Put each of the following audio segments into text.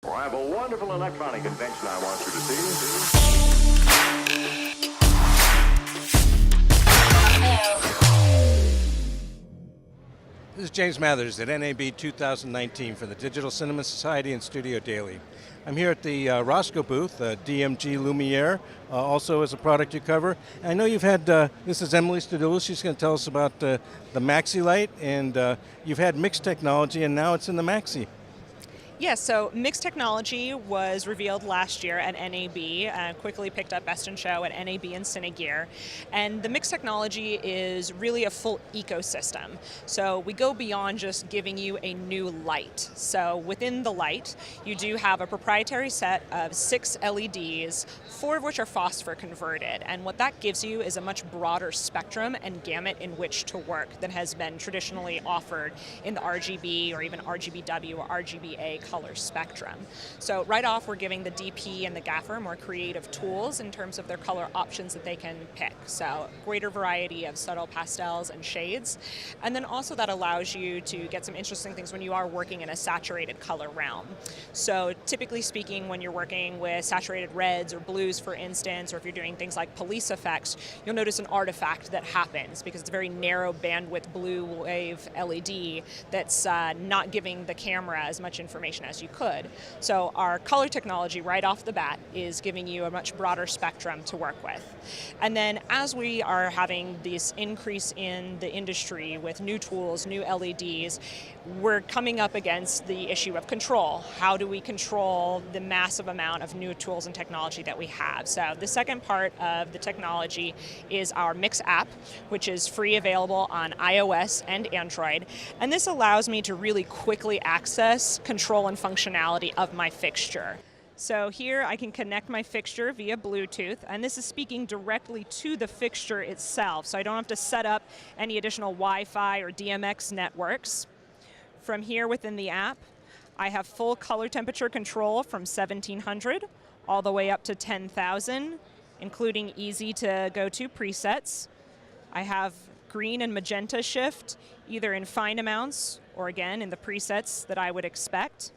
Well, I have a wonderful electronic invention I want you to see. This is James Mathers at NAB 2019 for the Digital Cinema Society and Studio Daily. I'm here at the Rosco booth, DMG Lumiére, also as a product you cover. And I know you've had, this is Emily Stadulis, she's going to tell us about the Maxi light, and you've had mixed technology and now it's in the Maxi. Yes, so mixed technology was revealed last year at NAB, quickly picked up Best in Show at NAB and Cinegear. And the mixed technology is really a full ecosystem. So we go beyond just giving you a new light. So within the light, you do have a proprietary set of 6 LEDs, 4 of which are phosphor converted. And what that gives you is a much broader spectrum and gamut in which to work than has been traditionally offered in the RGB or even RGBW or RGBA color spectrum. So right off, we're giving the DP and the gaffer more creative tools in terms of their color options that they can pick. So greater variety of subtle pastels and shades. And then also that allows you to get some interesting things when you are working in a saturated color realm. So typically speaking, when you're working with saturated reds or blues, for instance, or if you're doing things like police effects, you'll notice an artifact that happens because it's a very narrow bandwidth blue wave LED that's not giving the camera as much information as you could. So our color technology right off the bat is giving you a much broader spectrum to work with. And then as we are having this increase in the industry with new tools, new LEDs, we're coming up against the issue of control. How do we control the massive amount of new tools and technology that we have? So the second part of the technology is our Mix app, which is free, available on iOS and Android. And this allows me to really quickly access control and functionality of my fixture. So here I can connect my fixture via Bluetooth, and this is speaking directly to the fixture itself, so I don't have to set up any additional Wi-Fi or DMX networks. From here within the app, I have full color temperature control from 1700 all the way up to 10,000, including easy to go to presets. I have green and magenta shift, either in fine amounts or again in the presets that I would expect.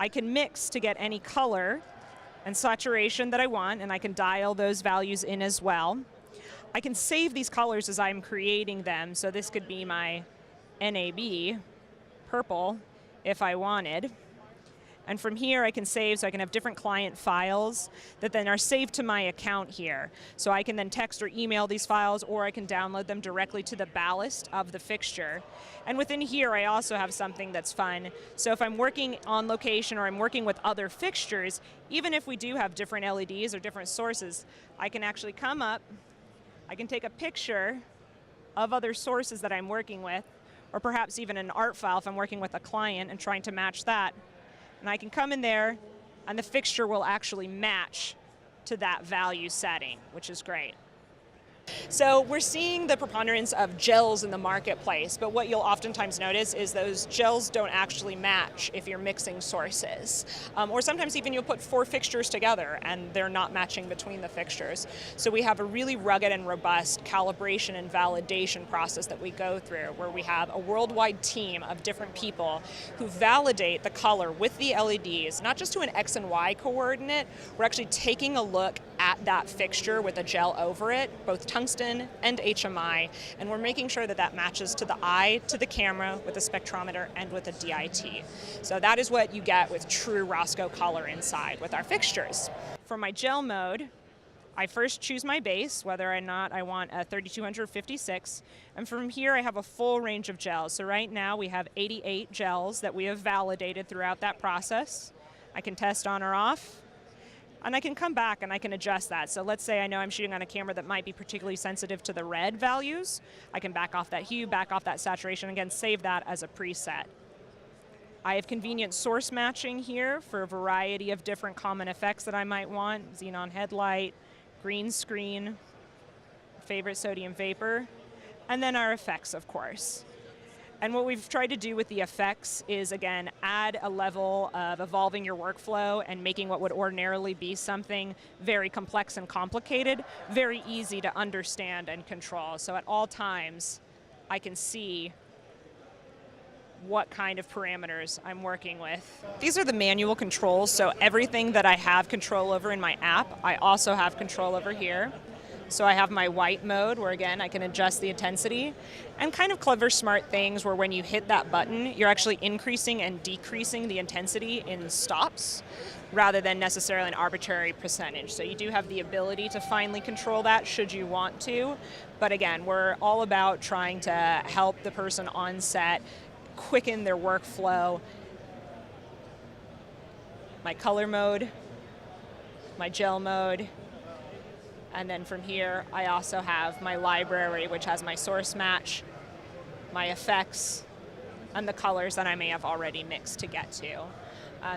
I can mix to get any color and saturation that I want, and I can dial those values in as well. I can save these colors as I'm creating them, so this could be my NAB purple if I wanted. And from here I can save, so I can have different client files that then are saved to my account here. So I can then text or email these files, or I can download them directly to the ballast of the fixture. And within here I also have something that's fun. So if I'm working on location or I'm working with other fixtures, even if we do have different LEDs or different sources, I can actually come up, I can take a picture of other sources that I'm working with, or perhaps even an art file if I'm working with a client and trying to match that. And I can come in there, and the fixture will actually match to that value setting, which is great. So we're seeing the preponderance of gels in the marketplace, but what you'll oftentimes notice is those gels don't actually match if you're mixing sources. Or sometimes even you'll put 4 fixtures together and they're not matching between the fixtures. So we have a really rugged and robust calibration and validation process that we go through, where we have a worldwide team of different people who validate the color with the LEDs, not just to an X and Y coordinate. We're actually taking a look at that fixture with a gel over it, both tungsten and HMI, and we're making sure that that matches to the eye, to the camera, with a spectrometer, and with a DIT. So that is what you get with true Rosco color inside with our fixtures. For my gel mode, I first choose my base, whether or not I want a 3256, and from here I have a full range of gels. So right now we have 88 gels that we have validated throughout that process. I can test on or off. And I can come back and I can adjust that. So let's say I know I'm shooting on a camera that might be particularly sensitive to the red values. I can back off that hue, back off that saturation, again, save that as a preset. I have convenient source matching here for a variety of different common effects that I might want. Xenon headlight, green screen, favorite sodium vapor, and then our effects, of course. And what we've tried to do with the effects is, again, add a level of evolving your workflow and making what would ordinarily be something very complex and complicated very easy to understand and control. So at all times, I can see what kind of parameters I'm working with. These are the manual controls, so everything that I have control over in my app, I also have control over here. So I have my white mode where, again, I can adjust the intensity, and kind of clever, smart things where when you hit that button, you're actually increasing and decreasing the intensity in stops rather than necessarily an arbitrary percentage. So you do have the ability to finely control that should you want to. But again, we're all about trying to help the person on set quicken their workflow. My color mode, my gel mode, and then from here I also have my library, which has my source match, my effects, and the colors that I may have already mixed to get to.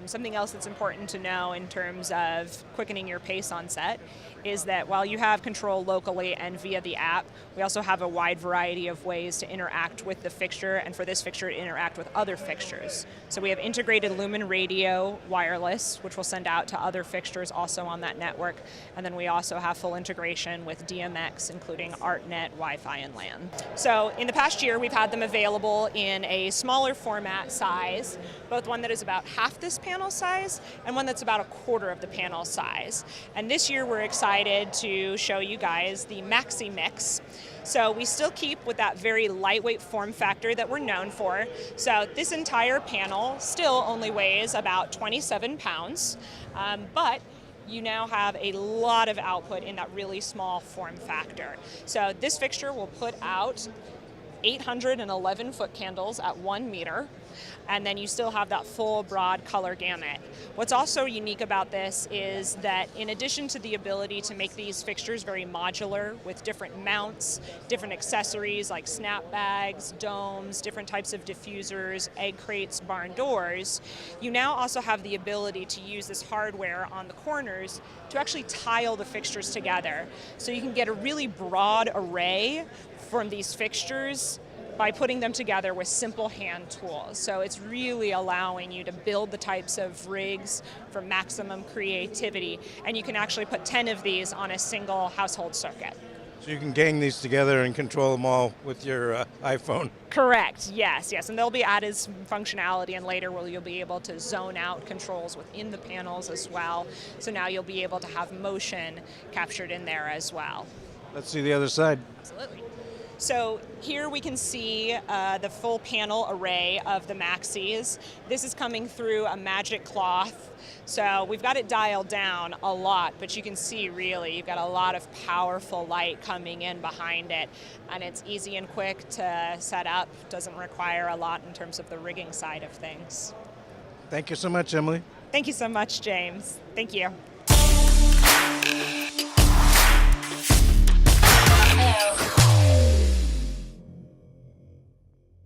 Something else that's important to know in terms of quickening your pace on set is that while you have control locally and via the app, we also have a wide variety of ways to interact with the fixture, and for this fixture to interact with other fixtures. So we have integrated Lumen Radio wireless, which will send out to other fixtures also on that network, and then we also have full integration with DMX, including ArtNet, Wi-Fi, and LAN. So in the past year, we've had them available in a smaller format size, both one that is about half this panel size and one that's about a quarter of the panel size. And this year we're excited to show you guys the Maxi Mix. So we still keep with that very lightweight form factor that we're known for. So this entire panel still only weighs about 27 pounds, but you now have a lot of output in that really small form factor. So this fixture will put out 811 foot candles at 1 meter, and then you still have that full broad color gamut. What's also unique about this is that in addition to the ability to make these fixtures very modular with different mounts, different accessories like snap bags, domes, different types of diffusers, egg crates, barn doors, you now also have the ability to use this hardware on the corners to actually tile the fixtures together. So you can get a really broad array from these fixtures by putting them together with simple hand tools. So it's really allowing you to build the types of rigs for maximum creativity, and you can actually put 10 of these on a single household circuit. So you can gang these together and control them all with your iPhone. Correct, yes, and there'll be added some functionality, and later you'll be able to zone out controls within the panels as well. So now you'll be able to have motion captured in there as well. Let's see the other side. Absolutely. So here we can see the full panel array of the Maxis. This is coming through a magic cloth. So we've got it dialed down a lot, but you can see really you've got a lot of powerful light coming in behind it, and it's easy and quick to set up. Doesn't require a lot in terms of the rigging side of things. Thank you so much, Emily. Thank you so much, James. Thank you.